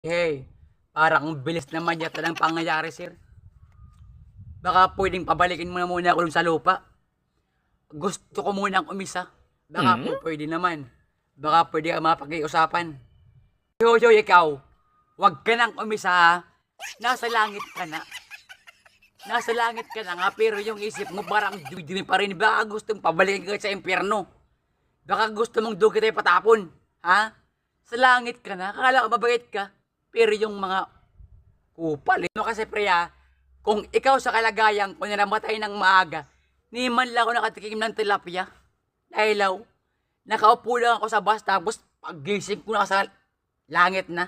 Hey, parang ang bilis naman yata ng pangyayari, sir. Baka pwedeng pabalikin mo na muna ako dun sa lupa. Gusto ko munang umisa. Baka po pwede naman. Baka pwede ka mapag-iusapan. Yoyo, ikaw, wag ka nang umisa ha. Nasa langit ka na. Nasa langit ka na nga, pero yung isip mo parang dumi pa rin. Baka gusto mong pabalikin ka sa impyerno. Baka gusto mong doon kita patapon. Ha? Sa langit ka na, akala ko mabait ka. Pero yung mga kupal, no kasi preya, kung ikaw sa kalagayan ko na namatay ng maaga, ni man lang ako nakatikim ng tilapia. Dahil nakaupo lang ako sa bus, tapos paggising ko na sa langit na.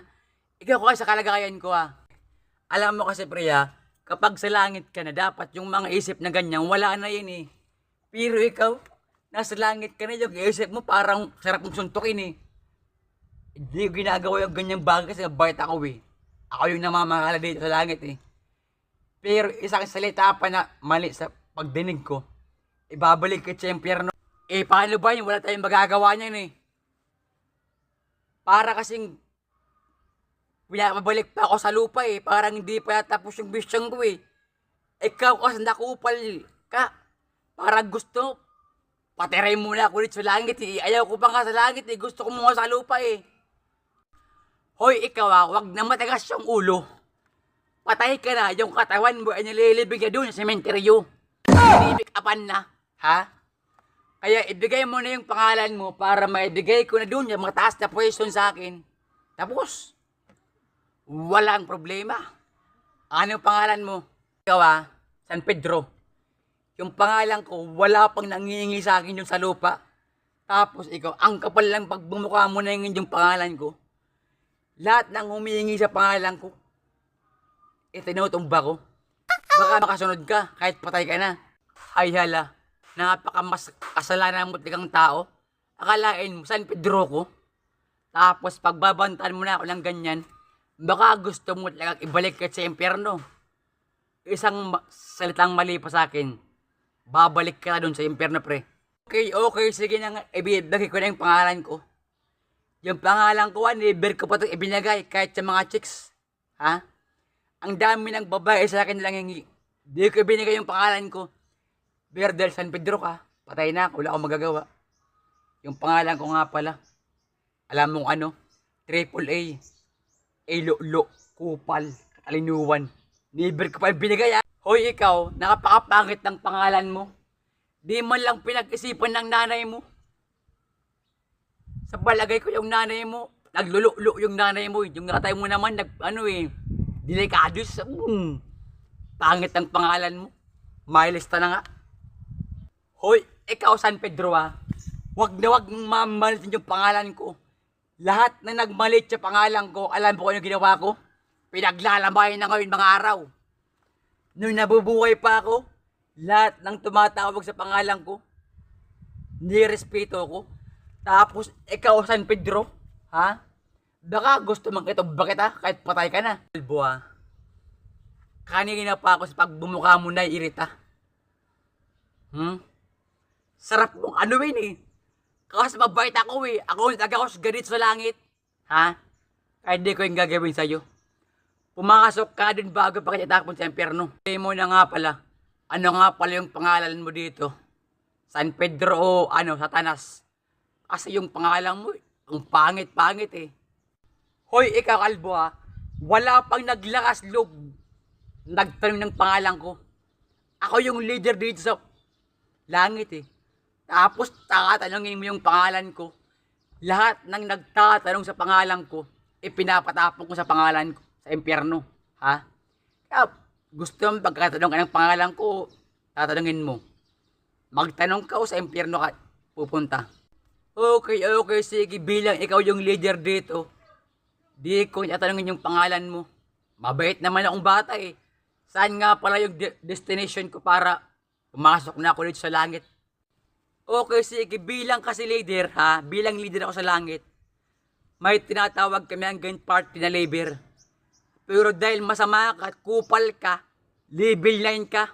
Ikaw ko sa kalagayan ko ha. Alam mo kasi preya, kapag sa langit ka na, dapat yung mga isip na ganyan, wala na yun eh. Pero ikaw, nasa langit ka na, yung isip mo parang sarap mong suntukin eh. Hindi ko ginagawa yung ganyang bagay kasi mabait ako eh. Ako yung namamahala dito sa langit eh. Pero isang salita pa na mali sa pagdinig ko, ibabalik ka sa impyerno. Eh paano ba yun? Wala tayong magagawa niyan eh. Para kasing pinapabalik pa ako sa lupa eh. Parang hindi pa tapos yung vision ko eh. Ikaw kasi nakupal ka. Parang gusto, patiray muna ako dito sa langit eh. Ayaw ko pa nga sa langit eh. Gusto ko muna sa lupa eh. Hoy, ikaw wag na matagas yung ulo. Patay ka na, yung katawan mo ay nililibig na doon sa sementeryo. Nilibig apan na, ha? Kaya ibigay mo na yung pangalan mo para maibigay ko na doon yung mataas na pwesto sa akin. Tapos, walang problema. Ano pangalan mo? Ikaw San Pedro. Yung pangalan ko, wala pang nangingi sa akin yung sa lupa. Tapos ikaw, ang kapal lang pag bumukha mo na yung pangalan ko. Lahat ng humihingi sa pangalan ko, itinutumba ko. Baka makasunod ka, kahit patay ka na. Ay hala, napakamas kasalanan mo tigang tao. Akalain mo, San Pedro ko. Tapos pagbabantaan mo na ako ng ganyan, baka gusto mo talagang ibalik ka sa impyerno. Isang salitang mali pa sa akin, babalik ka na dun sa impyerno, pre. Okay, sige na nga, ibigay ko na yung pangalan ko. Yung pangalan ko, never ko pa ito ibinagay kahit sa mga chicks. Ha? Ang dami ng babae sa akin lang hingi. Di ko ibinigay yung pangalan ko. Berdel San Pedro ka. Patay na ako, wala akong magagawa. Yung pangalan ko nga pala. Alam mong ano? Triple A. Elo, kupal, katalinuwan. Never ko pa ibinigay Hoy ikaw, nakapakapangit ng pangalan mo. Di man lang pinag-isipan ng nanay mo. Sa palagay ko yung nanay mo, naglululo yung nanay mo. Yung natay mo naman, delikados. Pangit ang pangalan mo. Mailista na nga. Hoy, ikaw San Pedro Wag na wag mong mamalitin yung pangalan ko. Lahat na nagmalit sa pangalan ko, alam mo kung ano ginawa ko? Pinaglalamayan na ngayon mga araw. Nung nabubuhay pa ako, lahat ng tumatawag sa pangalan ko, nirespeto ko. Tapos, ikaw San Pedro, ha? Baka gusto mong bakit kahit patay ka na. Albo kanina pa ako sa pagbumukha mo na irita. Sarap mong anuin eh. Kasi mabait ako eh. Ako nag-ganit sa langit. Ha? Kahit di ko yung gagawin sa'yo. Pumakasok ka din bago pa kita tapon sa impyerno. Sabi mo na nga pala. Ano nga pala yung pangalan mo dito? San Pedro o Satanas. Kasi yung pangalan mo, ang pangit-pangit eh. Hoy, ikaw Kalbo wala pang naglakas loob. Nagtanong ng pangalan ko. Ako yung leader dito sa langit eh. Tapos tatanungin mo yung pangalan ko. Lahat ng nagtatanong sa pangalan ko, pinapatapon ko sa pangalan ko sa impyerno. Ha? Kaya gusto mo pagkatanong ka ng pangalan ko, tatanungin mo. Magtanong ka o sa impyerno ka pupunta. Okay, sige, bilang ikaw yung leader dito, di ko tatanungin yung pangalan mo. Mabait naman akong bata eh. Saan nga pala yung destination ko para pumasok na ako dito sa langit? Okay, sige, bilang kasi leader bilang leader ako sa langit, may tinatawag kami hanggang party na labor. Pero dahil masama ka at kupal ka, level 9 ka,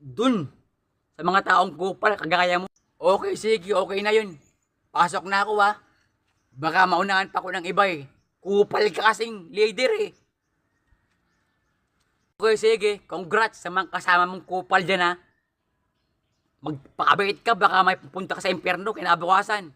dun, sa mga taong kupal, kagaya mo. Okay, sige, okay na yun. Pasok na ako Baka maunahan pa ko ng iba eh. Kupal ka kasing leader eh. Okay, sige. Congrats sa mga kasama mong kupal dyan ha. Magpakabait ka, baka may pupunta ka sa impyerno kinabukasan.